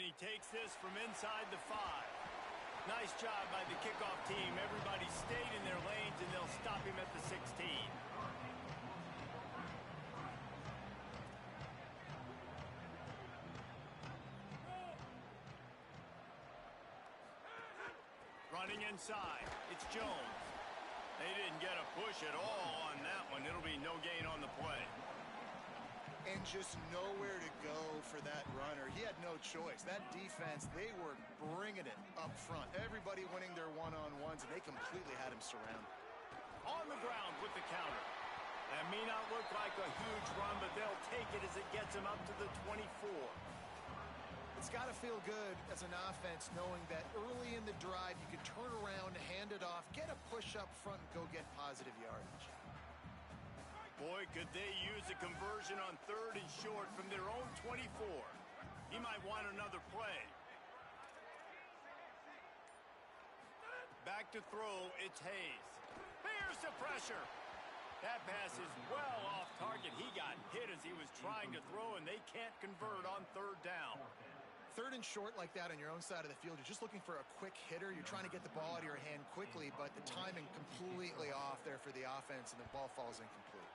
he takes this from inside the 5. Nice job by the kickoff team. Everybody stayed in their lanes, and they'll stop him at the 16. Running inside, it's Jones. They didn't get a push at all on that one. It'll be no gain on the play. And just nowhere to go for that runner. He had no choice. That defense, they were bringing it up front. Everybody winning their one-on-ones, and they completely had him surrounded. On the ground with the counter. That may not look like a huge run, but they'll take it as it gets him up to the 24. It's got to feel good as an offense knowing that early in the drive you can turn around, hand it off, get a push up front, and go get positive yardage. Boy, could they use a conversion on 3rd and short from their own 24. He might want another play. Back to throw, it's Hayes. Here's the pressure. That pass is well off target. He got hit as he was trying to throw, and they can't convert on 3rd down. 3rd and short like that on your own side of the field, you're just looking for a quick hitter. You're trying to get the ball out of your hand quickly, but the timing completely off there for the offense, and the ball falls incomplete.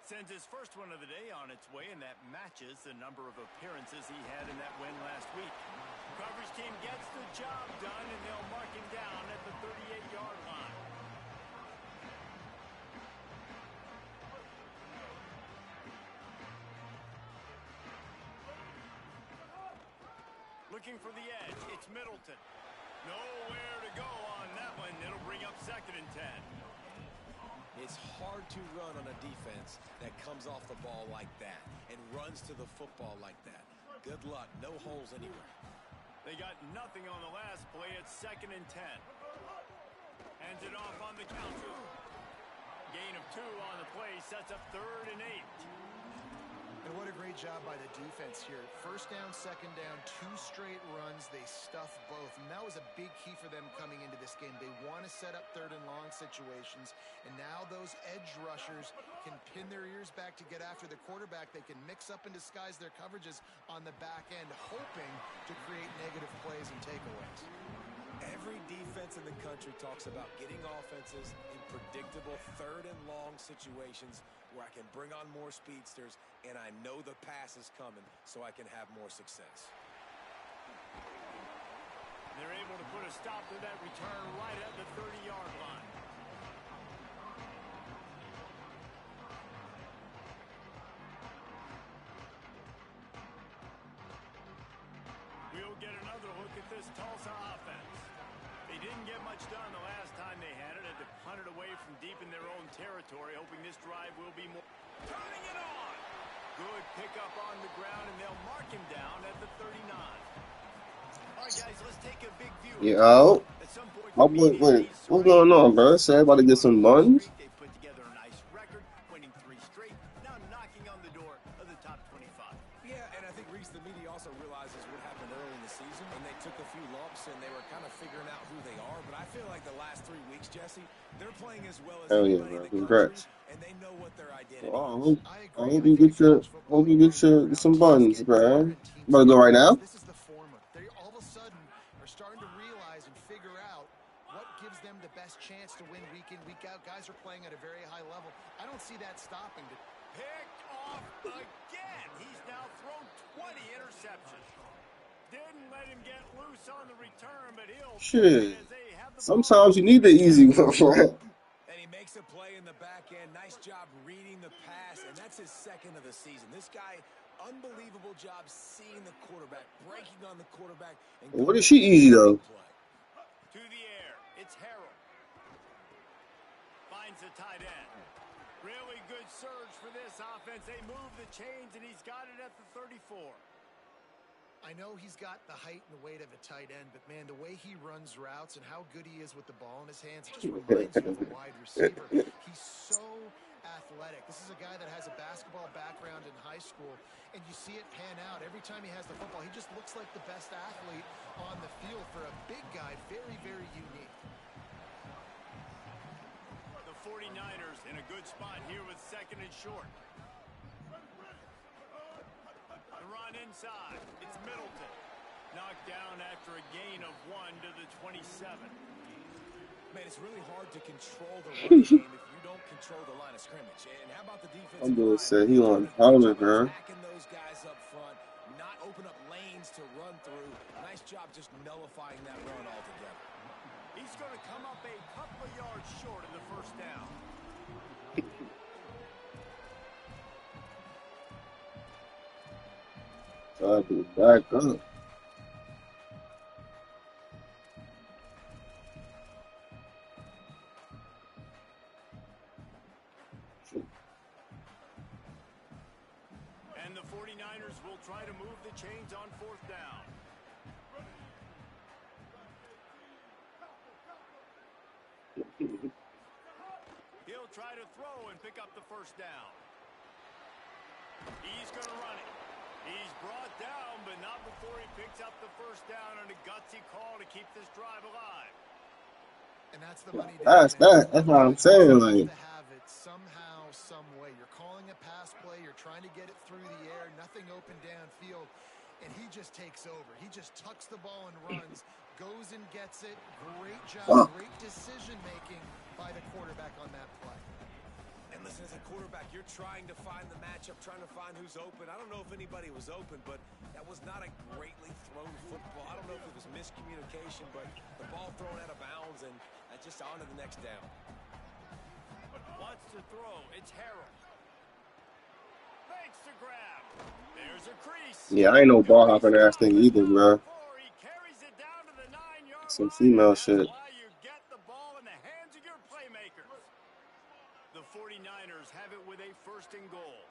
Sends his first one of the day on its way, and that matches the number of appearances he had in that win last week. Coverage team gets the job done, and they'll mark him down at the 38-yard line. Looking for the edge, it's Middleton. Nowhere to go on that one. It'll bring up 2nd and 10. It's hard to run on a defense that comes off the ball like that and runs to the football like that. Good luck. No holes anywhere. They got nothing on the last play. It's 2nd and 10. Hands it off on the counter. Gain of 2 on the play. Sets up 3rd and 8. And what a great job by the defense here. 1st down, 2nd down, 2 straight runs. They stuffed both, and that was a big key for them coming into this game. They want to set up 3rd and long situations, and now those edge rushers can pin their ears back to get after the quarterback. They can mix up and disguise their coverages on the back end, hoping to create negative plays and takeaways. Every defense in the country talks about getting offenses in predictable 3rd and long situations where I can bring on more speedsters and I know the pass is coming so I can have more success. They're able to put a stop to that return right at the 30-yard line. We'll get another look at this Tulsa offense. They didn't get much done the last time they had it. Had to punt it away from deep in their own territory, hoping this drive will be more. Turning it on! Good pickup on the ground, and they'll mark him down at the 39. All right, guys, let's take a big view. Yo. My boy, wait, what's going on, bro? Say about to get some buns? They put together a nice record, winning 3 straight, now knocking on the door of the top 25. Yeah, and I think, Reese, the media also realizes what happened early in the season, and they took a few lumps, and they were kind of figuring out who they are. But I feel like the last 3 weeks, Jesse, they're playing as well as anybody in the country, and they know what their identity is. I hope you get some buns, bro. You about to go right now? This is the former. They all of a sudden are starting to realize and figure out what gives them the best chance to win week in, week out. Guys are playing at a very high level. I don't see that stopping. Picked off again. He's now thrown 20 interceptions. Didn't let him get loose on the return, but he'll... Shit. Sometimes you need the easy one, right? And he makes a play in the back end. Nice job reading the pass, and that's his 2nd of the season. This guy, unbelievable job seeing the quarterback, breaking on the quarterback. And what is she easy, though? To the air, it's Harrell. Finds the tight end. Really good surge for this offense. They move the chains, and he's got it at the 34. I know he's got the height and the weight of a tight end, but, man, the way he runs routes and how good he is with the ball in his hands, it just reminds you of a wide receiver. He's so athletic. This is a guy that has a basketball background in high school, and you see it pan out. Every time he has the football, he just looks like the best athlete on the field for a big guy. Very, very unique. The 49ers in a good spot here with 2nd and short. The run inside. It's Middleton. Knocked down after a gain of 1 to the 27. Man, it's really hard to control the running game if you don't control the line of scrimmage. And how about the I'm defensive gonna line? say he They've on done a great helmet, job bro. attacking those guys up front, not open up lanes to run through. Nice job just nullifying that run altogether. He's going to come up a couple of yards short of the first down. Try to back up. And the 49ers will try to move the chains on fourth down. He'll try to throw and pick up the first down. He's going to run it. He's brought down, but not before he picks up the first down on a gutsy call to keep this drive alive. And that's the money. That's what I'm saying. Like, to have it somehow, some way. You're calling a pass play. You're trying to get it through the air. Nothing open downfield. And he just takes over. He just tucks the ball and runs, goes and gets it. Great job, great decision-making by the quarterback on that play. And listen, as a quarterback, you're trying to find the matchup, trying to find who's open. I don't know if anybody was open, but that was not a greatly thrown football. I don't know if it was miscommunication, but the ball thrown out of bounds and just on to the next down. Wants to throw. It's Harrell. Makes the grab. There's a crease. yeah, I ain't no ball hopping ass thing either, bro. He carries it down to the 9-yard Some line. female That's shit. why you get the ball in the hands of your playmakers. The 49ers have it with a first and goal.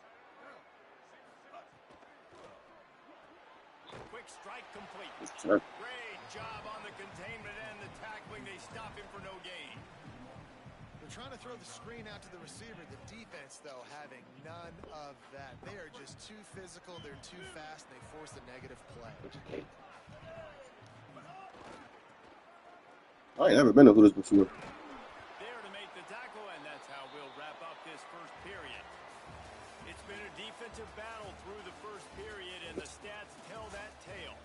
Quick strike complete. Great job on the containment and the tackling. They stop him for no gain. They're trying to throw the screen out to the receiver. The defense, though, having none of that. They are just too physical. They're too fast. And they force a negative play. I ain't never been to Hooters before. There to make the tackle, and that's how we'll wrap up this first period. It's been a defensive battle through the first period, and the stats tell that tale.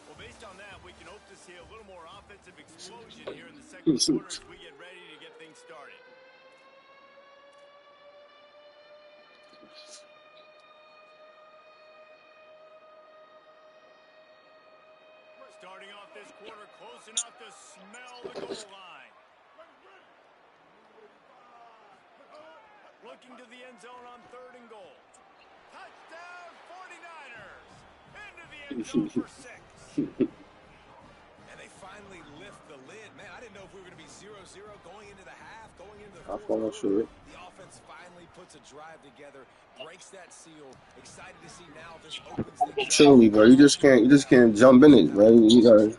Well, based on that, we can hope to see a little more offensive explosion here in the second quarter as we get ready to get things started. Starting off this quarter close enough to smell the goal line. Looking to the end zone on 3rd and goal. Touchdown 49ers! Into the end zone for 6. And they finally lift the lid. Man, I didn't know if we were going to be 0-0 going into the half, going into the I fourth follow quarter. The offense finally puts a drive together, breaks that seal. Excited to see now this opens things up. Chill me, bro. You just can't jump in it, bro. You gotta. And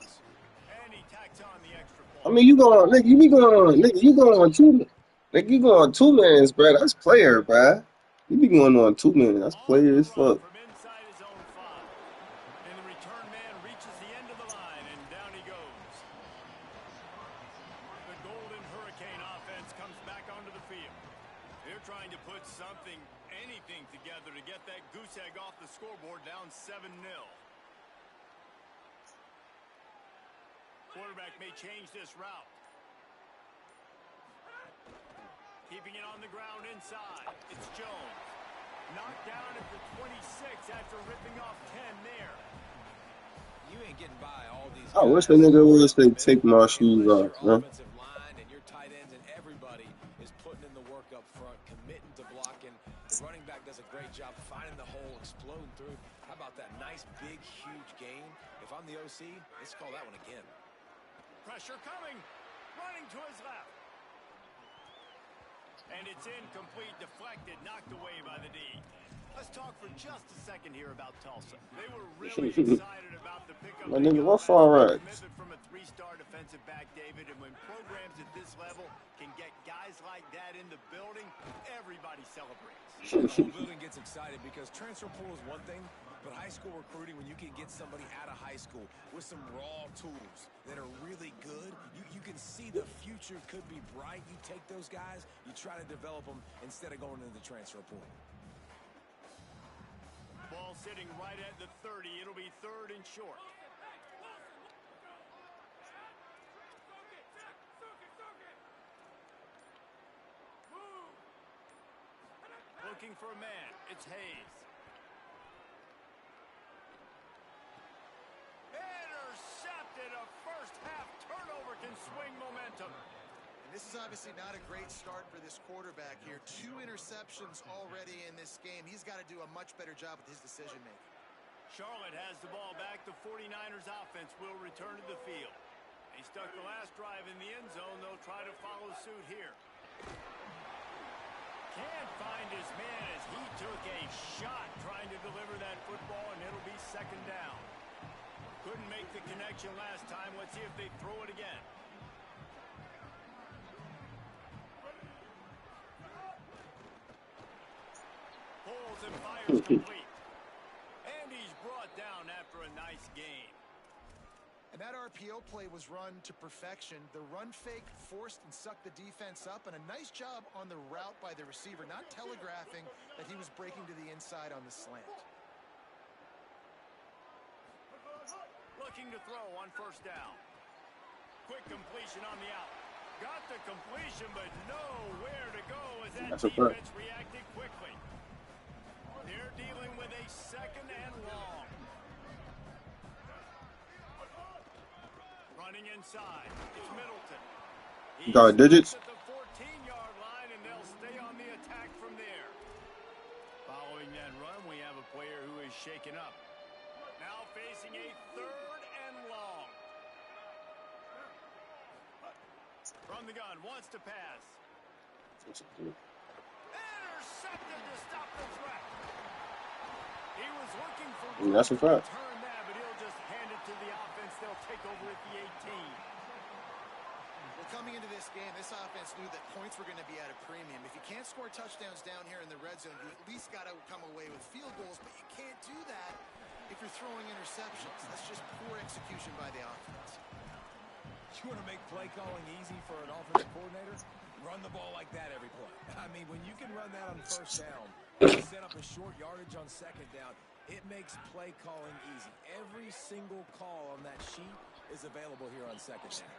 he tacks on the extra I point. mean, you going, nigga. You be going on, nigga. You going on two, nigga. You going on 2 mans, bro. That's player, bro. You be going on 2 man. That's On player the as run fuck. from inside his own 5. And the return man reaches the end of the line, and down he goes. The Golden Hurricane offense comes back onto the field. They're trying to put something, anything together to get that goose egg off the scoreboard, down 7-0. Quarterback may change this route. Keeping it on the ground inside. It's Jones. Knocked down at the 26 after ripping off 10 there. You ain't getting by all these I wish the nigga would say take my shoes off, man. offensive line and your tight ends and everybody is putting in the work up front, committing to blocking. The running back does a great job finding the hole, exploding through. How about that nice, big, huge gain? If I'm the OC, let's call that one again. Pressure coming. Running to his left. And it's incomplete, deflected, knocked away by the D. Let's talk for just a second here about Tulsa. They were really excited about the pickup. My nigga, what far right? Commitment from a 3-star defensive back, David, and when programs at this level can get guys like that in the building, everybody celebrates. The whole building gets excited because transfer portal is one thing, but high school recruiting, when you can get somebody out of high school with some raw tools that are really good, you can see the future could be bright. You take those guys, you try to develop them instead of going into the transfer portal. Ball sitting right at the 30. It'll be 3rd and short. looking for a man. It's Hayes. Intercepted. A first half turnover can swing momentum. And this is obviously not a great start for this quarterback here. 2 interceptions already in this game. He's got to do a much better job with his decision making. Charlotte has the ball back. The 49ers offense will return to the field. He stuck the last drive in the end zone. They'll try to follow suit here. Can't find his man as he took a shot trying to deliver that football, and it'll be second down. Couldn't make the connection last time. Let's see if they throw it again. Pulls and fires complete. And he's brought down after a nice gain. And that RPO play was run to perfection. The run fake forced and sucked the defense up, and a nice job on the route by the receiver, not telegraphing that he was breaking to the inside on the slant. Looking to throw on first down. Quick completion on the out. Got the completion, but nowhere to go as that defense reacted quickly. They're dealing with a second and long. Running inside. It's Middleton. Got digits. At the 14-yard line, and they'll stay on the attack from there. Following that run, we have a player who is shaken up. Now facing a third and long. From the gun, wants to pass. Intercepted to stop the threat. He was looking for that's a fact. turn that, but he'll just hand it to the offense. They'll take over at the 18. Well, coming into this game, this offense knew that points were going to be at a premium. If you can't score touchdowns down here in the red zone, you at least got to come away with field goals, but you can't do that if you're throwing interceptions. That's just poor execution by the offense. You want to make play calling easy for an offensive coordinator? Run the ball like that every play. I mean, when you can run that on first down, set up a short yardage on second down, it makes play calling easy. Every single call on that sheet is available here on second down.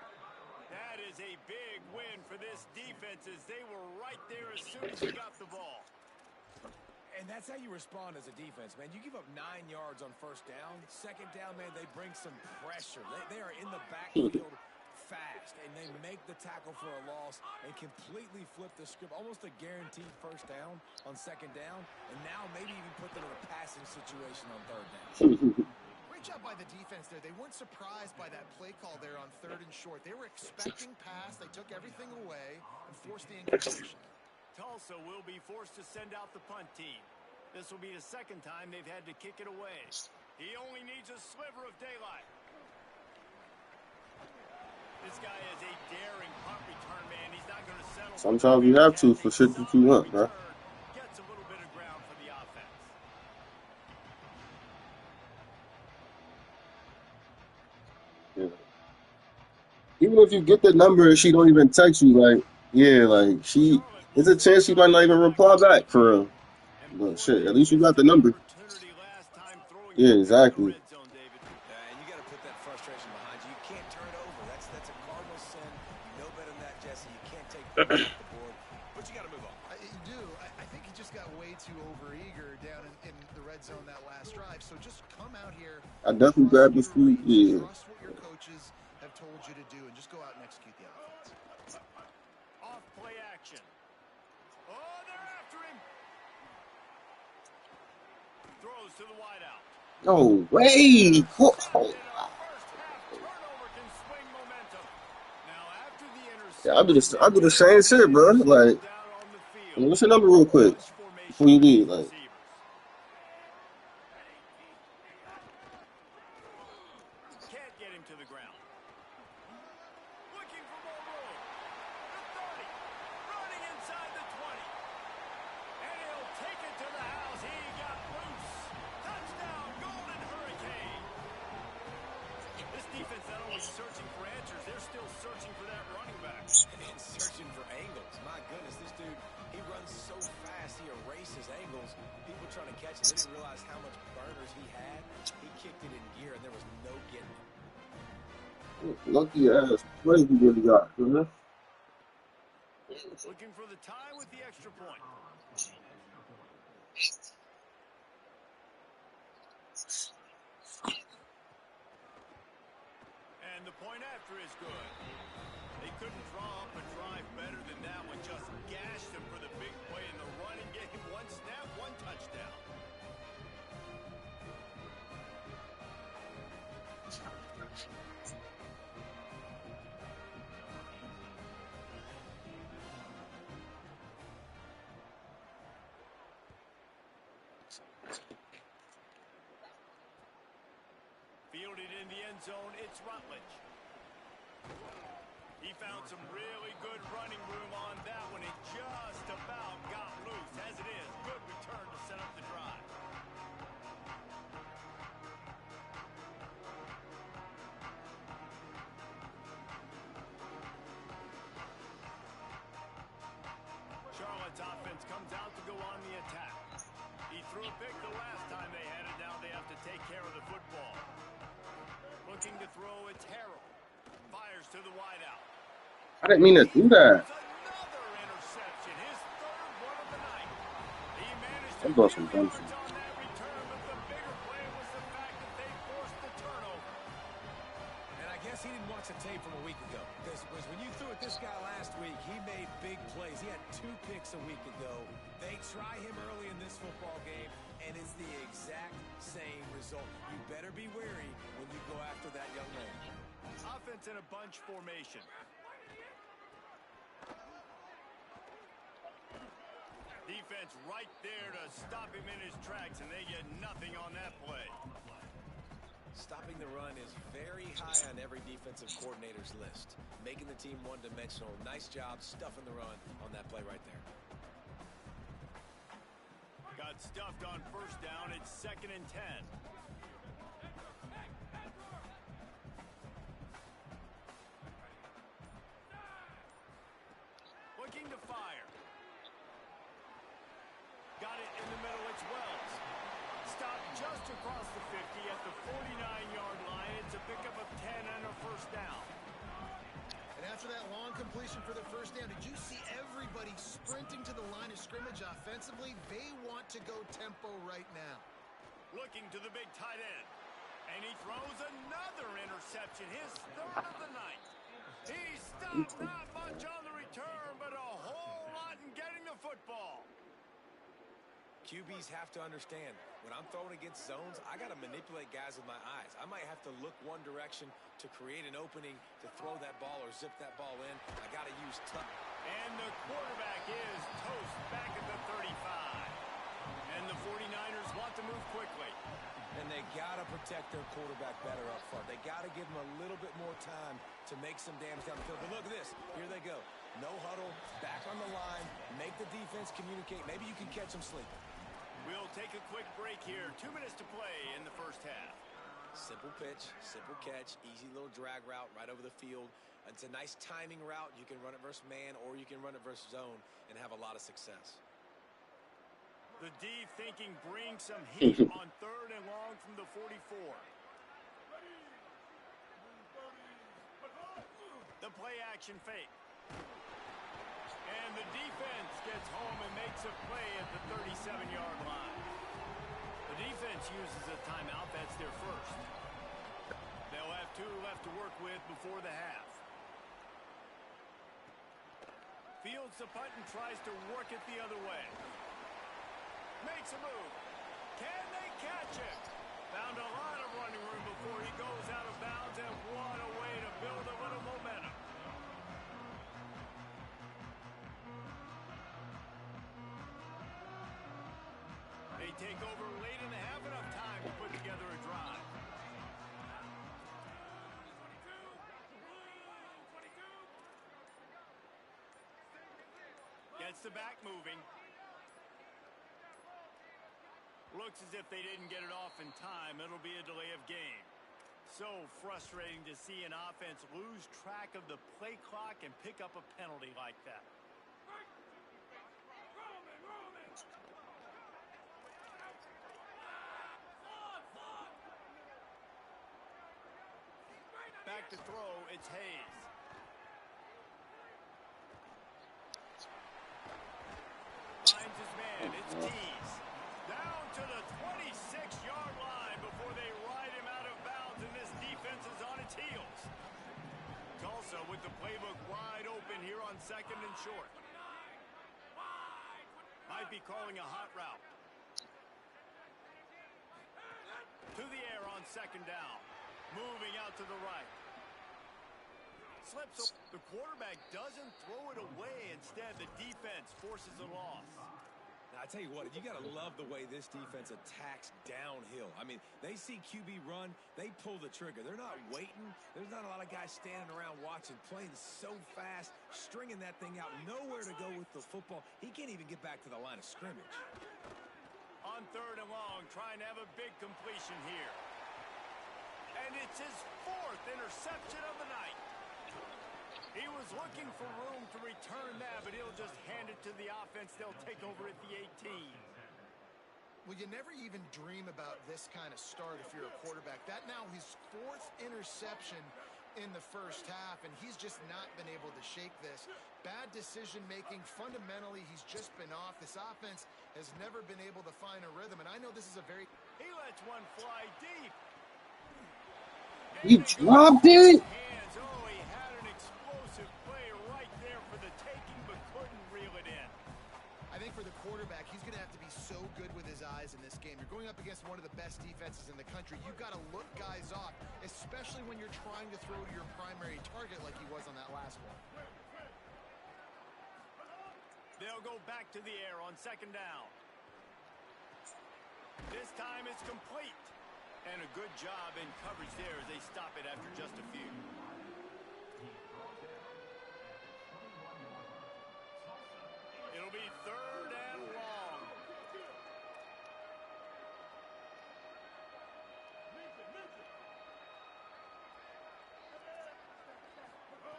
That is a big win for this defense as they were right there as soon as he got the ball. And that's how you respond as a defense, man. You give up 9 yards on first down. Second down, man, they bring some pressure. They are in the backfield fast, and they make the tackle for a loss and completely flip the script. Almost a guaranteed first down on second down, and now maybe even put them in a passing situation on third down. Great job by the defense there. They weren't surprised by that play call there on third and short. They were expecting pass. They took everything away and forced the incompletion. Tulsa will be forced to send out the punt team. This will be the second time they've had to kick it away. He only needs a sliver of daylight. This guy is a daring punt return man. He's not going to settle. Sometimes you have to for shit that you want, bro. Gets a little bit of ground for the offense. Yeah. Even if you get the number and she don't even text you, like, yeah, like there's a chance she might not even reply back for real. But shit, at least you got the number. Yeah, exactly. And you got to put that frustration behind you. You can't turn it over. That's a cardinal sin. You know better than that, Jesse. You can't take points off the board, but you got to move on. You do. I think he just got way too overeager down in the red zone that last drive. So just come out here. I definitely grabbed the food. Yeah. Trust what your coaches have told you to do, and just go out and execute the offense. Off play action. Oh, they're after him. Throws to the wideout. No way. Oh. Yeah, I do the same shit, bro. Like, what's your number real quick before you leave? Like, can't get him to the ground. Looking for more room. The 30. Running inside the 20. And he'll take it to the house. He got loose. Touchdown, Golden Hurricane. This defense not only searching for answers, they're still searching for that running back. And searching for angles. My goodness, this dude, he runs so fast, he erases angles. People trying to catch him, they didn't realize how much burners he had. He kicked it in gear, and there was no getting him. lucky ass play he really got, man. Looking for the tie with the extra point. And the point after is good. They couldn't draw up a drive better than that one. Just gashed him for the big play in the running game. One snap, one touchdown. Fielded in the end zone, it's Rutledge. He found some really good running room on that one. It just about got loose. As it is, good return to set up the drive. Charlotte's offense comes out to go on the attack. He threw a pick the last time they had it. Now they have to take care of the football. Looking to throw, it's Harrell. Fires to the wideout. I didn't mean to do that. Another interception, his third one of the night. He managed to That was some get dumb yards shit. on that return, but the bigger play was the fact that they forced the turnover. And I guess he didn't watch the tape from a week ago. Because when you threw at this guy last week, he made big plays. He had 2 picks a week ago. They try him early in this football game, and it's the exact same result. You better be wary when you go after that young man. Offense in a bunch formation. Defense right there to stop him in his tracks, and they get nothing on that play. Stopping the run is very high on every defensive coordinator's list. Making the team one-dimensional. Nice job stuffing the run on that play right there. Got stuffed on first down. It's 2nd and 10. Looking to fire. Got it in the middle. It's Wells. Stopped just across the 50 at the 49-yard line. It's a pickup of 10 and a first down. And after that long completion for the first down, did you see everybody sprinting to the line of scrimmage offensively? They want to go tempo right now. Looking to the big tight end. And he throws another interception, his third of the night. He stopped not much on the return, but a whole lot in getting the football. QBs have to understand, when I'm throwing against zones, I got to manipulate guys with my eyes. I might have to look one direction to create an opening to throw that ball or zip that ball in. I got to use touch. And the quarterback is toast back at the 35. And the 49ers want to move quickly. And they got to protect their quarterback better up front. They got to give him a little bit more time to make some damage down the field. But look at this. Here they go. No huddle, back on the line, make the defense communicate. Maybe you can catch them sleeping. We'll take a quick break here. 2 minutes to play in the first half. Simple pitch, simple catch, easy little drag route right over the field. It's a nice timing route. You can run it versus man or you can run it versus zone and have a lot of success. The D thinking bring some heat on 3rd and long from the 44. The play action fake. And the defense gets home and makes a play at the 37-yard line. The defense uses a timeout. That's their first. They'll have 2 left to work with before the half. Fields the punt and tries to work it the other way. Makes a move. Can they catch it? Found a lot of running room before he goes out of bounds, and what a way to build a little momentum. They take over late in the half, enough time to put together a drive. Gets the back moving. Looks as if they didn't get it off in time. It'll be a delay of game. So frustrating to see an offense lose track of the play clock and pick up a penalty like that. Back to throw, it's Hayes. Finds his man, it's Tees. to the 26-yard line before they ride him out of bounds, and this defense is on its heels. Tulsa with the playbook wide open here on 2nd and short. Might be calling a hot route. To the air on 2nd down. Moving out to the right. Slips. The quarterback doesn't throw it away. Instead, the defense forces a loss. Now, I tell you what, you got to love the way this defense attacks downhill. I mean, they see QB run, they pull the trigger. They're not waiting. There's not a lot of guys standing around watching, playing so fast, stringing that thing out, nowhere to go with the football. He can't even get back to the line of scrimmage. On 3rd and long, trying to have a big completion here. And it's his 4th interception of the night. He was looking for room to return that, but he'll just hand it to the offense. They'll take over at the 18. Well, you never even dream about this kind of start if you're a quarterback. That now his 4th interception in the first half, and he's just not been able to shake this. Bad decision-making. Fundamentally, he's just been off. This offense has never been able to find a rhythm, and I know this is a very... He lets one fly deep. He dropped it. Oh, he had an explosive play right there for the taking, but couldn't reel it in. I think for the quarterback, he's going to have to be so good with his eyes in this game. You're going up against one of the best defenses in the country. You've got to look guys off, especially when you're trying to throw to your primary target like he was on that last one. They'll go back to the air on 2nd down. This time it's complete. And a good job in coverage there as they stop it after just a few. It'll be 3rd and long.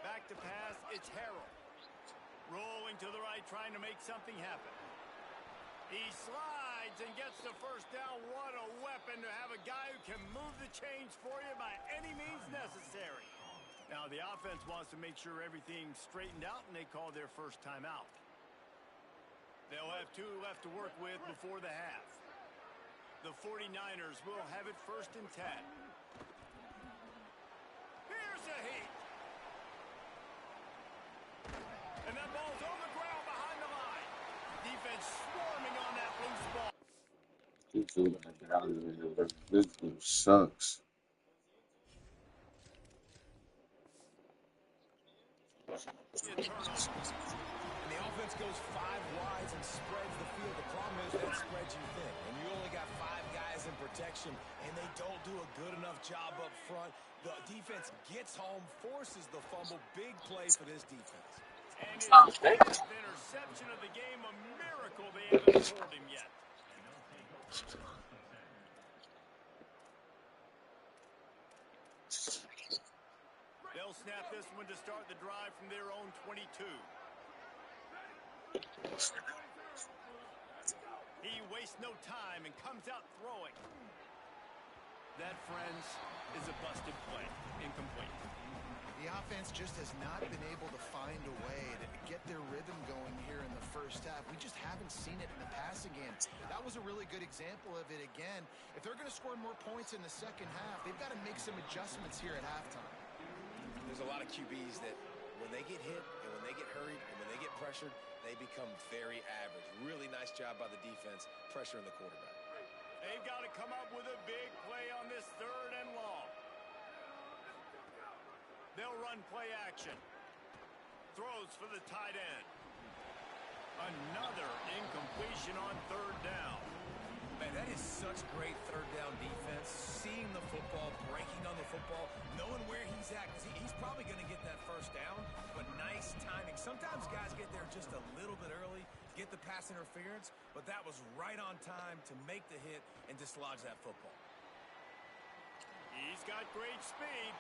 Back to pass, it's Harrell. Rolling to the right, trying to make something happen. He slides and gets the 1st down. What a weapon to have a guy who can move the chains for you by any means necessary. Now, the offense wants to make sure everything's straightened out, and they call their first timeout. They'll have 2 left to work with before the half. The 49ers will have it 1st and 10. Here's a heat. And that ball's on the ground behind the line. Defense swarming on that loose ball. This dude sucks. And the offense goes 5 wides and spreads the field. The problem is that spreads you thin. And you only got 5 guys in protection, and they don't do a good enough job up front. The defense gets home, forces the fumble. Big play for this defense. And his 5th interception of the game, a miracle they haven't scored him yet. They'll snap this one to start the drive from their own 22. He wastes no time and comes out throwing. That, friends, is a busted play. Incomplete. The offense just has not been able to find a way to get their rhythm going here in the first half. We just haven't seen it in the passing game. That was a really good example of it again. If they're going to score more points in the second half, they've got to make some adjustments here at halftime. There's a lot of QBs that when they get hit and when they get hurried and when they get pressured, they become very average. Really nice job by the defense pressuring the quarterback. They've got to come up with a big play on this 3rd and long. They'll run play action. Throws for the tight end. Another incompletion on 3rd down. Man, that is such great 3rd down defense. Seeing the football, breaking on the football, knowing where he's at. Because he's probably going to get that 1st down, but nice timing. Sometimes guys get there just a little bit early, get the pass interference, but that was right on time to make the hit and dislodge that football. He's got great speed.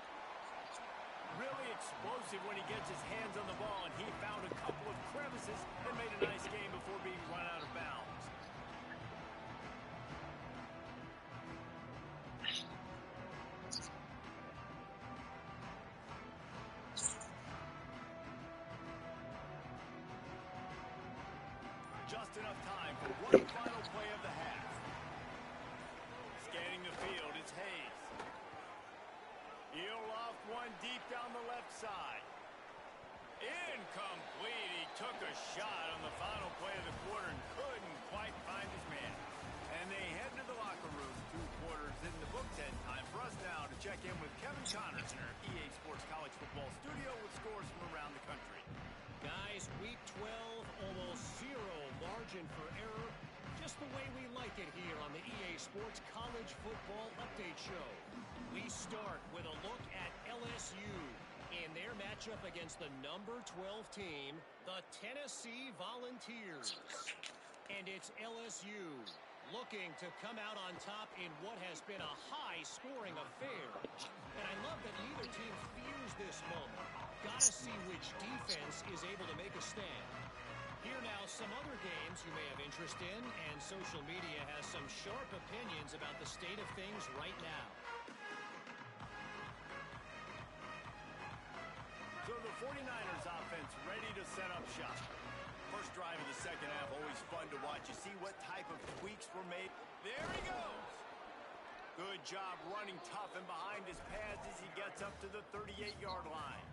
Really explosive when he gets his hands on the ball, and he found a couple of crevices and made a nice game before being run out of bounds. Just enough time for one final play of the half. Scanning the field, it's Hayes. He'll off one deep down the left side. Incomplete. He took a shot on the final play of the quarter and couldn't quite find his man. And they head to the locker room. 2 quarters in the books, and time for us now to check in with Kevin Connors in our EA Sports College Football Studio with scores from around the country. Guys, week 12, almost zero margin for error. Just the way we like it here on the EA Sports College Football Update Show. We start with a look at LSU in their matchup against the number 12 team, the Tennessee Volunteers. And it's LSU looking to come out on top in what has been a high-scoring affair. And I love that neither team fears this moment. Gotta see which defense is able to make a stand. Here now, some other games you may have interest in, and social media has some sharp opinions about the state of things right now. So the 49ers offense ready to set up shop. First drive of the second half, always fun to watch. You see what type of tweaks were made. There he goes. Good job running tough and behind his pads as he gets up to the 38-yard line.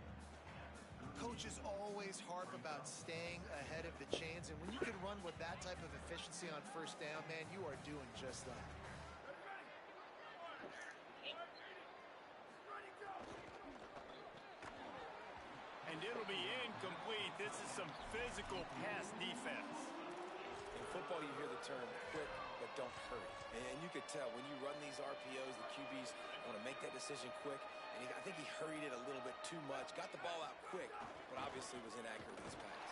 Coaches always harp about staying ahead of the chains, and when you can run with that type of efficiency on first down, man, you are doing just that. And it'll be incomplete. This is some physical pass defense. In football, you hear the term quick, but don't hurry. And you could tell when you run these RPOs, the QBs want to make that decision quick. And I think he hurried it a little bit too much. Got the ball out quick, but obviously was inaccurate with his pass.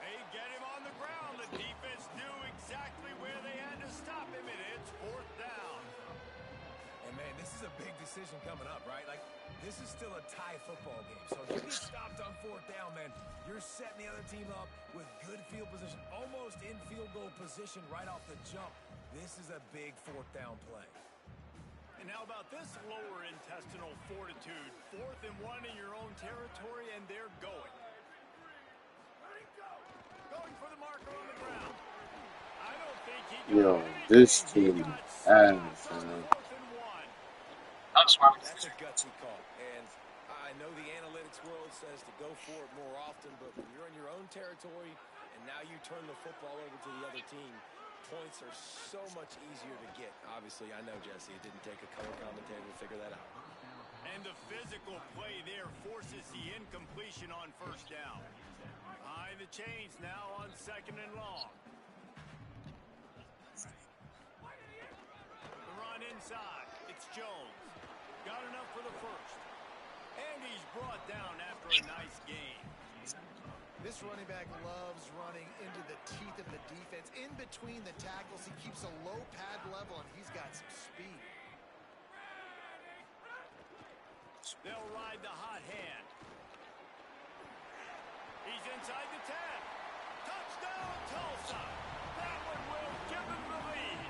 They get him on the ground. The defense knew exactly where they had to stop him, and it's 4th down. And, man, this is a big decision coming up, right? Like, this is still a tie football game. So if you get stopped on 4th down, man, you're setting the other team up with good field position, almost in field goal position right off the jump. This is a big 4th down play. And how about this lower intestinal fortitude? 4th and 1 in your own territory, and they're going. Going for the marker on the ground. I don't think he got Yo, anything. this team ass, man. That's a gutsy call. And I know the analytics world says to go for it more often, but when you're in your own territory and now you turn the football over to the other team, points are so much easier to get. Obviously, I know, Jesse, it didn't take a color commentator to figure that out. And the physical play there forces the incompletion on first down. Behind the chains now on 2nd and long. The run inside. It's Jones. Got enough for the first. And he's brought down after a nice gain. This running back loves running into the teeth of the defense. In between the tackles, he keeps a low pad level, and he's got some speed. They'll ride the hot hand. He's inside the 10. Touchdown, Tulsa. That one will give him the lead.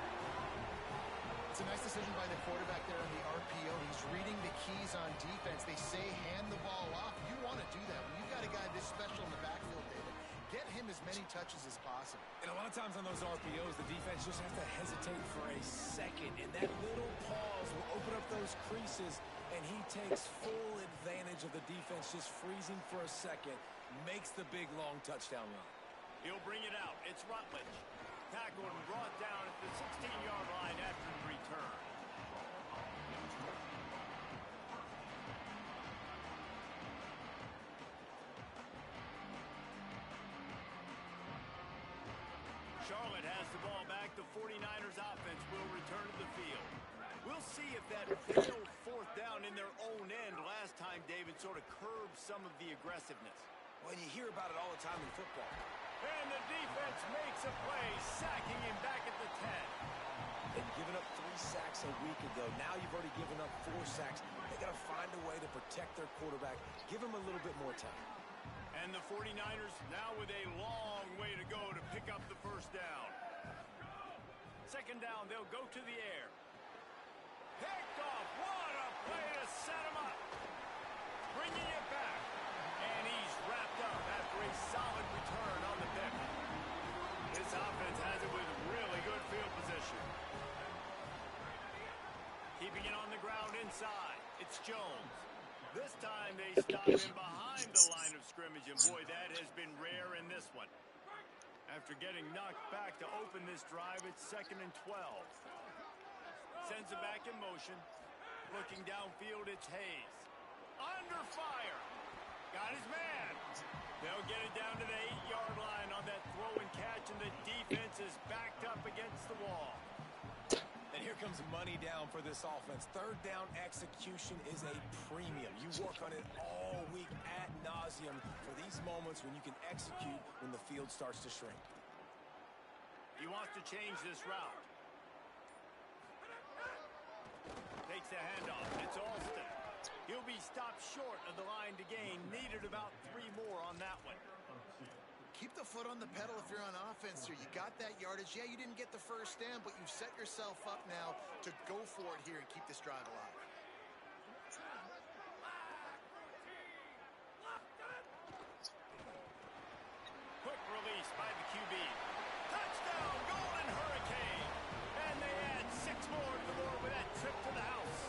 It's a nice decision by the quarterback there on the RPO. He's reading the keys on defense. They say hand the ball off. You want to do that. When you've got a guy this special in the backfield, David, get him as many touches as possible. And a lot of times on those RPOs, the defense just has to hesitate for a second. And that little pause will open up those creases, and he takes full advantage of the defense just freezing for a second, makes the big, long touchdown run. He'll bring it out. It's Rutledge. Tackled and brought down at the 16-yard line after the return. Charlotte has the ball back. The 49ers offense will return to the field. We'll see if that failed 4th down in their own end last time, David, sort of curbed some of the aggressiveness. Well, you hear about it all the time in football. And the defense makes a play, sacking him back at the 10. They'd given up 3 sacks a week ago. Now you've already given up 4 sacks. They got to find a way to protect their quarterback. Give him a little bit more time. And the 49ers now with a long way to go to pick up the first down. 2nd down, they'll go to the air. Picked off. What a play to set him up. Bringing it back. And he's wrapped up after a solid return on the pick. This offense has it with really good field position. Jones. This time they stop him behind the line of scrimmage, and boy, that has been rare in this one. After getting knocked back to open this drive, it's 2nd and 12. Sends it back in motion. Looking downfield, it's Hayes. Under fire. Got his man. They'll get it down to the 8-yard line on that throw and catch, and the defense is backed up against the wall. And here comes money down for this offense. Third down execution is a premium. You work on it all week ad nauseum for these moments when you can execute when the field starts to shrink. He wants to change this route. Takes the handoff. It's Alston. He'll be stopped short of the line to gain. Needed about 3 more on that one. Keep the foot on the pedal if you're on offense here. You got that yardage. Yeah, you didn't get the first down, but you've set yourself up now to go for it here and keep this drive alive. Quick release by the QB. Touchdown, Golden Hurricane. And they add 6 more to the board with that trip to the house.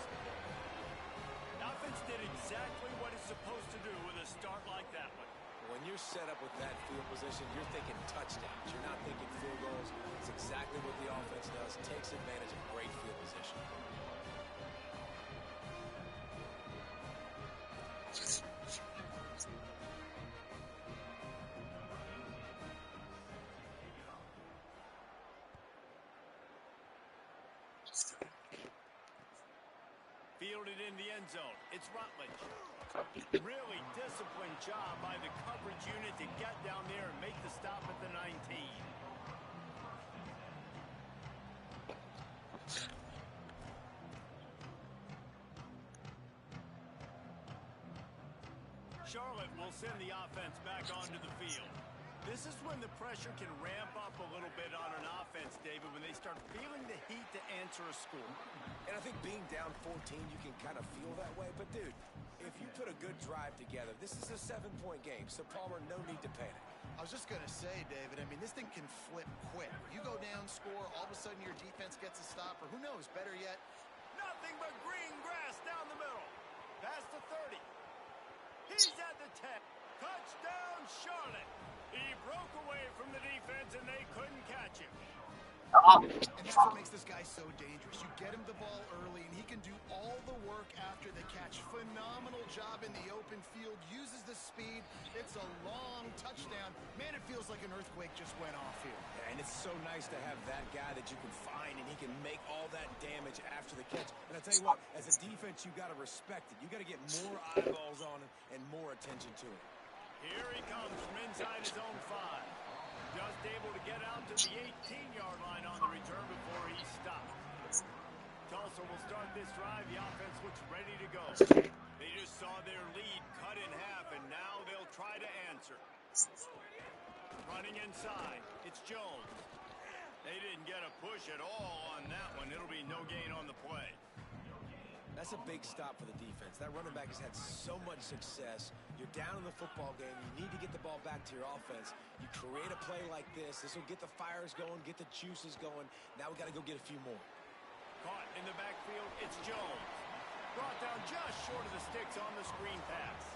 The offense did exactly what it's supposed to do with a start like that one. When you're set up with that field position, you're thinking touchdowns. You're not thinking field goals. It's exactly what the offense does. Takes advantage of great field position. Fielded in the end zone. It's Rutledge. Really disciplined job by the coverage unit to get down there and make the stop at the 19. Charlotte will send the offense back onto the field. This is when the pressure can ramp up a little bit on an offense, David, when they start feeling the heat to answer a score. And I think being down 14, you can kind of feel that way. But, dude, if you put a good drive together, this is a 7-point game. So, Palmer, no need to panic. I was just going to say, David, I mean, this thing can flip quick. You go down, score, all of a sudden your defense gets a stop, or who knows, better yet. Nothing but green grass down the middle. Past the 30. He's at the 10. Touchdown, Charlotte. He broke away from the defense, and they couldn't catch him. And that's what makes this guy so dangerous. You get him the ball early, and he can do all the work after the catch. Phenomenal job in the open field. Uses the speed. It's a long touchdown. Man, it feels like an earthquake just went off here. Yeah, and it's so nice to have that guy that you can find, and he can make all that damage after the catch. And I tell you what, as a defense, you got to respect it. You got to get more eyeballs on him and more attention to him. Here he comes from inside his own 5. Just able to get out to the 18-yard line on the return before he stopped. Tulsa will start this drive. The offense looks ready to go. They just saw their lead cut in half, and now they'll try to answer. Running inside, it's Jones. They didn't get a push at all on that one. It'll be no gain on the play. That's a big stop for the defense. That running back has had so much success. You're down in the football game. You need to get the ball back to your offense. You create a play like this. This will get the fires going, get the juices going. Now we got to go get a few more. Caught in the backfield, it's Jones. Brought down just short of the sticks on the screen pass.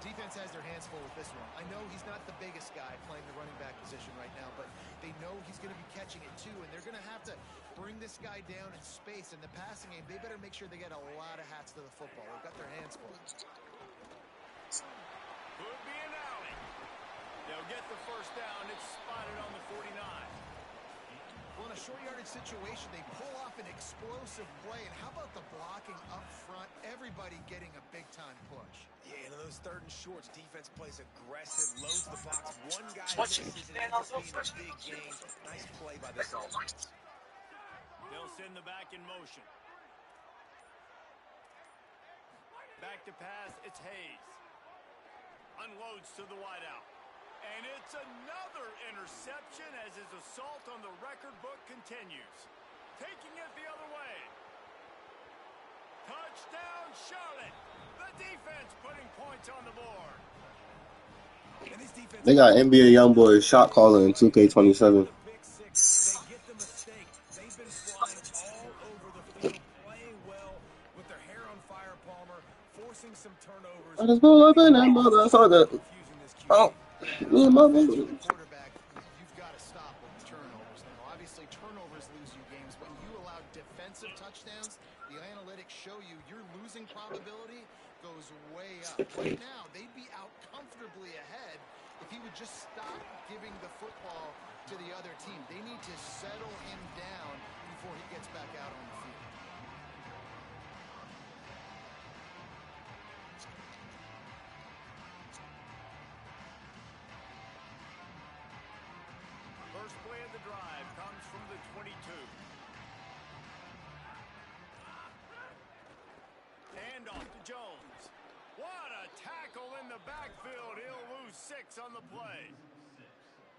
Defense has their hands full with this one. I know he's not the biggest guy playing the running back position right now, but they know he's going to be catching it too, and they're going to have to bring this guy down in space. In the passing game, they better make sure they get a lot of hats to the football. They've got their hands full. Could be an alley. They'll get the first down. It's spotted on the 49. Well, in a short yardage situation, they pull off an explosive play. And how about the blocking up front? Everybody getting a big-time push. Yeah, and in those 3rd and shorts, defense plays aggressive, loads the box. One guy misses and ends up being a big gain. Nice play by this offense. They'll send the back in motion. Back to pass, it's Hayes. Unloads to the wideout. And it's another interception as his assault on the record book continues. Taking it the other way. Touchdown, Charlotte. The defense putting points on the board. They got NBA YoungBoy shot caller in 2K27. They get the mistake. They've been flying all over the field, playing well with their hair on fire, Palmer. I just pull up in that motherfucker. Confusing this QB. Oh, And me on and my offense with a boys. quarterback, you've got to stop with the turnovers. Now, obviously, turnovers lose you games, but when you allow defensive touchdowns, the analytics show you your losing probability goes way up. Right now, they'd be out comfortably ahead if he would just stop giving the football to the other team. They need to settle him down before he gets back out on the field. First play of the drive comes from the 22. Handoff to Jones. What a tackle in the backfield. He'll lose 6 on the play.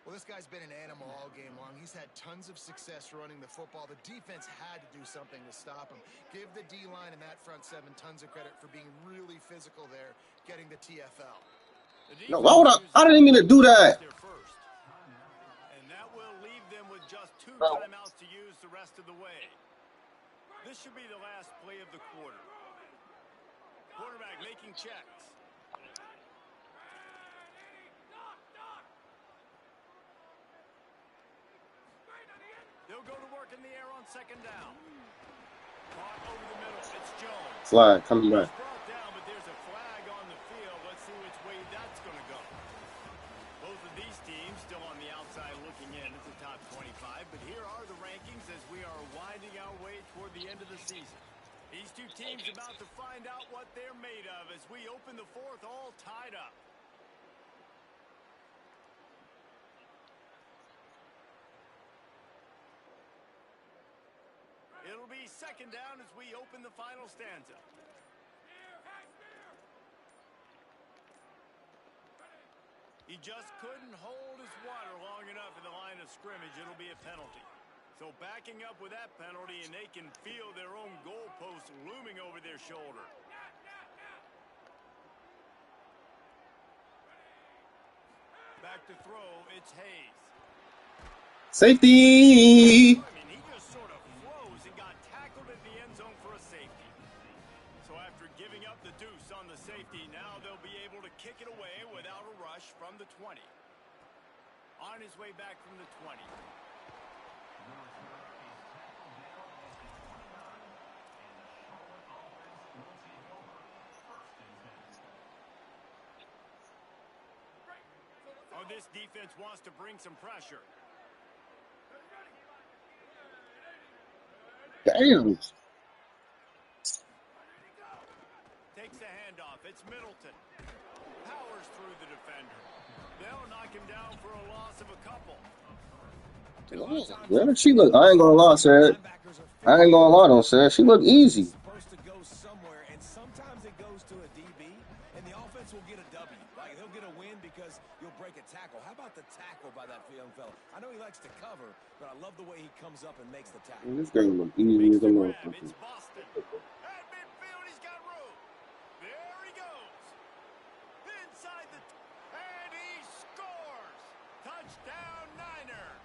Well, this guy's been an animal all game long. He's had tons of success running the football. The defense had to do something to stop him. Give the D-line and that front 7 tons of credit for being really physical there, getting the TFL. No, why would I didn't mean to do that. And that will leave them with just 2 timeouts to use the rest of the way. This should be the last play of the quarter. Quarterback making checks. They'll go to work in the air on second down. Caught over the middle. It's Jones. Slide, coming back. He's brought down, but there's a flag on the field. Let's see which way that's going to go. Both of these teams still on the outside looking in at the top 25, but here are the rankings as we are winding our way toward the end of the season. These two teams about to find out what they're made of as we open the 4th all tied up. It'll be second down as we open the final stanza. He just couldn't hold his water long enough in the line of scrimmage. It'll be a penalty. So backing up with that penalty, and they can feel their own goalpost looming over their shoulder. Back to throw, it's Hayes. Safety. I mean, he just sort of froze and got tackled at the end zone for a safety. So after giving up the deuce on the safety, now they'll be able to kick it away without a rush from the 20. On his way back from the 20. Oh, this defense wants to bring some pressure. Damn. Takes the handoff. It's Middleton. Powers through the defender. They'll knock him down for a loss of a couple. Yeah, she look. I ain't gonna lie, said. I ain't gonna lie, don't say. She look easy. Supposed to go somewhere, and sometimes it goes to a DB, and the offense will get a W. Like he'll get a win because you'll break a tackle. How about the tackle by that young fella? I know he likes to cover, but I love the way he comes up and makes the tackle. This game look easy as a motherfucker. It's Boston. At midfield, he's got room. There he goes. Inside the... and he scores. Touchdown, Niners.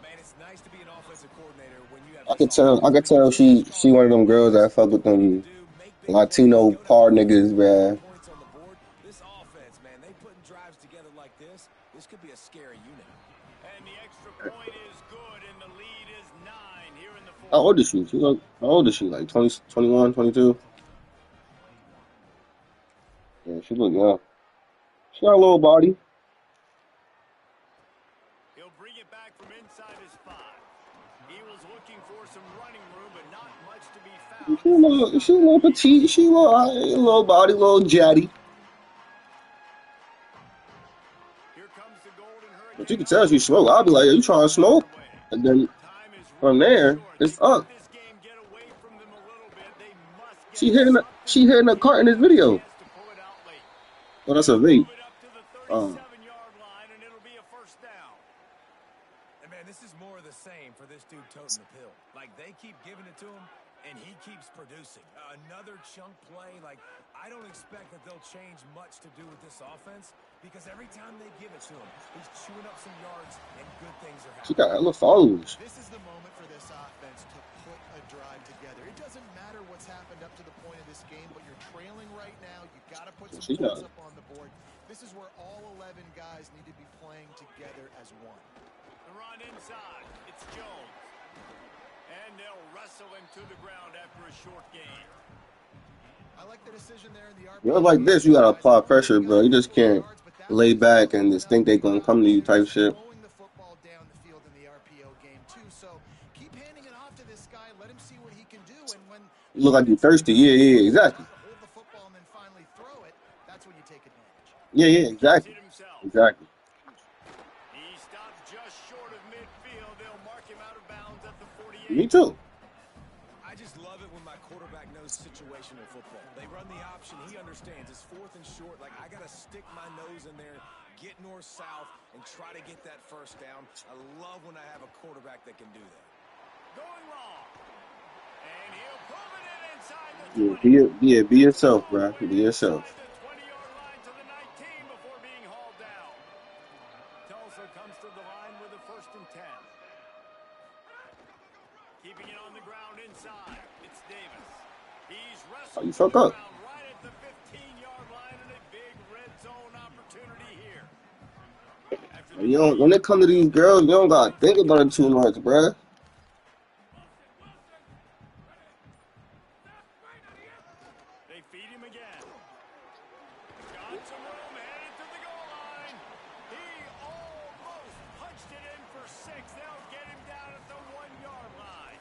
Man, it's nice to be an offensive coordinator when you have... I could tell she one of them girls that fuck with them Latino par niggas, man. Points on the board. This offense, man, they putting drives together like this. This could be a scary unit. And the extra point is good, and the lead is 9 here in the 4th. How old is she? How old is she? Like 20, 21, 22? Yeah, she look young. She got a little body. He'll bring it back from inside his 5. He was looking for some running room, but not much to be found. She a little petite. She a little body, a little jatty. Here comes the golden hurricane. But you can tell she smoke. I'll be like, "Are you trying to smoke?" And then from there, it's up. This game get away from them a little bit. They must get She hitting a cart in this video. Oh, that's a vape. Move it up to the 37-yard line, and it'll be a first down. And man, this is more of the same for this dude toting the pill. Like they keep giving it to him, and he keeps producing. Another chunk play. Like I don't expect that they'll change much to do with this offense because every time they give it to him, he's chewing up some yards, and good things are She happening. got hella followers. This is the moment for this offense to put a drive together. It doesn't matter what's happened up up to the point of this game, but you're trailing right now. You got to put some She points got up on the board. This is where all 11 guys need to be playing together as one. The run inside. It's Jones. And they'll wrestle him to the ground after a short gain. I like the decision there in the you know, like this, you gotta apply pressure, bro. You just can't lay back and just think they're gonna come to you type shit. Throwing the football down the field in the RPO game too. So keep handing it off to this guy. Let him see what he can do. And when You look like you're thirsty. Yeah, exactly. hold the football and then finally throw it, that's when you take advantage. Yeah, exactly. Exactly. He stopped just short of midfield. They'll mark him out of bounds at the 48. Me too. I just love it when my quarterback knows situational football. They run the option. He understands. It's 4th and short. Like, I got to stick my nose in there, get north-south, and try to get that first down. I love when I have a quarterback that can do that. Going long. And he'll pull it in inside the 20. Be yourself, bro. Be yourself. Inside the 20-yard line to the 19 before being hauled down. Tulsa comes to the line with a 1st and 10. Keeping it on the ground inside. It's Davis. He's wrestled You fuck up. right at the 15-yard line and a big red zone opportunity here. You don't, when it comes to these girls, you don't gotta think about it too much, bro. They feed him again. Got some room, headed to the goal line. He almost punched it in for 6. They'll get him down at the 1-yard line.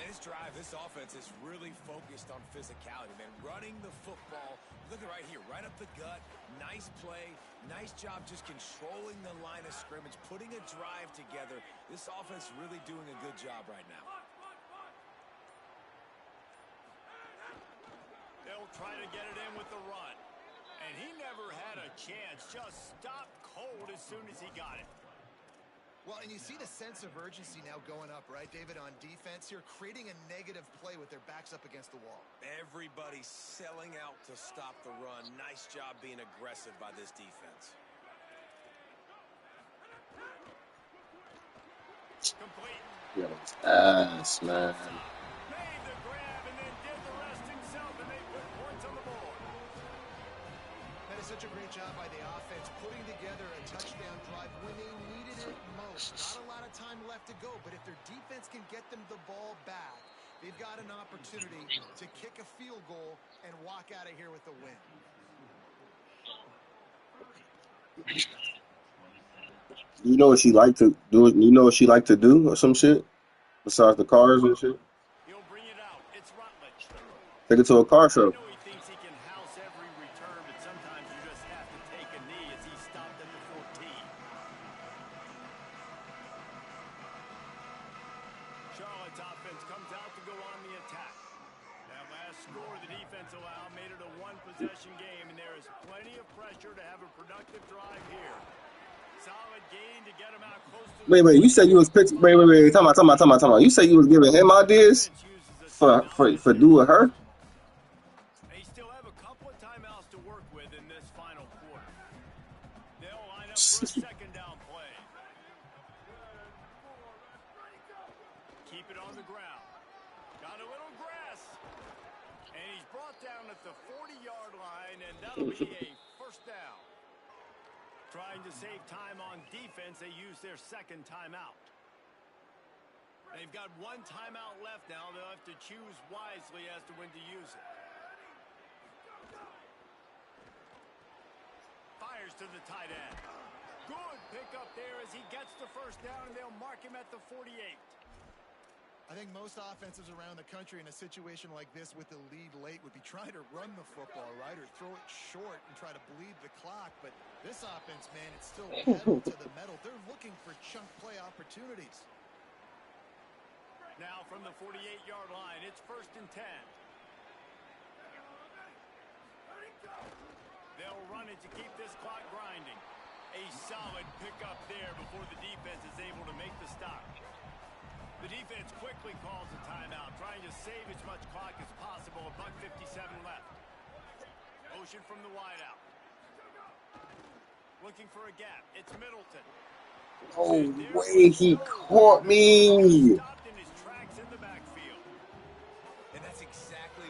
And this drive, this offense is really focused on physicality, man. Running the football. Look at right here, right up the gut. Nice play. Nice job just controlling the line of scrimmage, putting a drive together. This offense really doing a good job right now. They'll try to get it in with the run. And he never had a chance. Just stopped cold as soon as he got it. Well, and you see the sense of urgency now going up, right, David, on defense here, creating a negative play with their backs up against the wall. Everybody selling out to stop the run. Nice job being aggressive by this defense. Complete. Ass, man. Made the grab and then did the rest himself, and they put points on the board. That is such a great job by the offense, putting together a touchdown drive when they needed it most. Not a lot of time left to go, but if their defense can get them the ball back, they've got an opportunity to kick a field goal and walk out of here with a win. You know what she like to do? You know what she like to do or some shit? Besides the cars and shit? He'll bring it out. It's Rutledge. Take it to a car show. I know he thinks he can house every return, but sometimes you just have to take a knee as he stopped at the 14. Charlotte's offense comes out to go on the attack. That last score the defense allowed made it a one-possession game, and there is plenty of pressure to have a productive drive here. Solid gain to get him out close to the... Wait, you said you was pitching. Wait. Talking about. You said you was giving him ideas for doing her? They still have a couple of timeouts to work with in this final quarter. They'll line up for a second down play. Keep it on the ground. Got a little grass. And he's brought down at the 40-yard line, and that'll be a first down. Trying to save time on defense, they use their second timeout. They've got one timeout left now. They'll have to choose wisely as to when to use it. Fires to the tight end. Good pickup there as he gets the first down, and they'll mark him at the 48. I think most offenses around the country in a situation like this with the lead late would be trying to run the football, right, or throw it short and try to bleed the clock. But this offense, man, it's still pedal to the metal. They're looking for chunk play opportunities. Now from the 48-yard line, it's 1st and 10. They'll run it to keep this clock grinding. A solid pickup there before the defense is able to make the stop. The defense quickly calls a timeout, trying to save as much clock as possible. A buck 57 left. Motion from the wideout. Looking for a gap. It's Middleton. Oh, way he caught me. Stopped in his tracks in the backfield. And that's exactly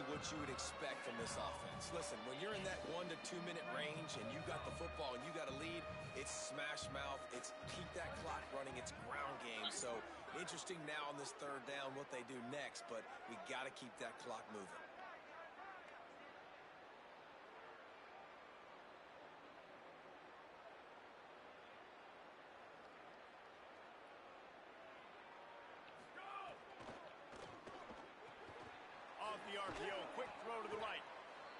Interesting now on this third down what they do next, but we got to keep that clock moving. The RPO, quick throw to the right.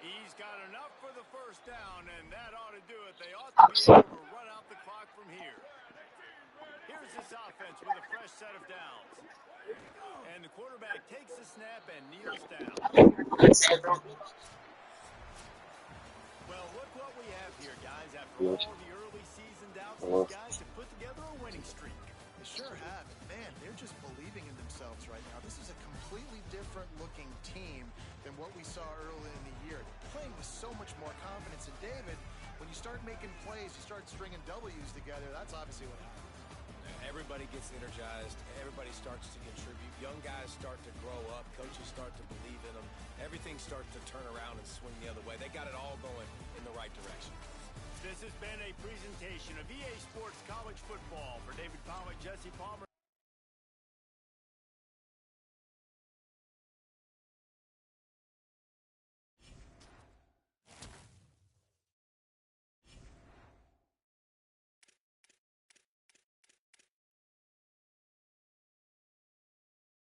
He's got enough for the first down, and that ought to do it. They ought to be able to run out the clock from here. Here's this offense with a fresh set of downs. And the quarterback takes the snap and kneels down. Well, look what we have here, guys. After all the early season doubts, these guys have put together a winning streak. They sure have. Man, they're just believing in themselves right now. This is a completely different looking team than what we saw early in the year. They're playing with so much more confidence. And David, when you start making plays, you start stringing W's together, that's obviously what happens. Everybody gets energized. Everybody starts to contribute. Young guys start to grow up. Coaches start to believe in them. Everything starts to turn around and swing the other way. They got it all going in the right direction. This has been a presentation of EA Sports College Football. For David Pollack, Jesse Palmer.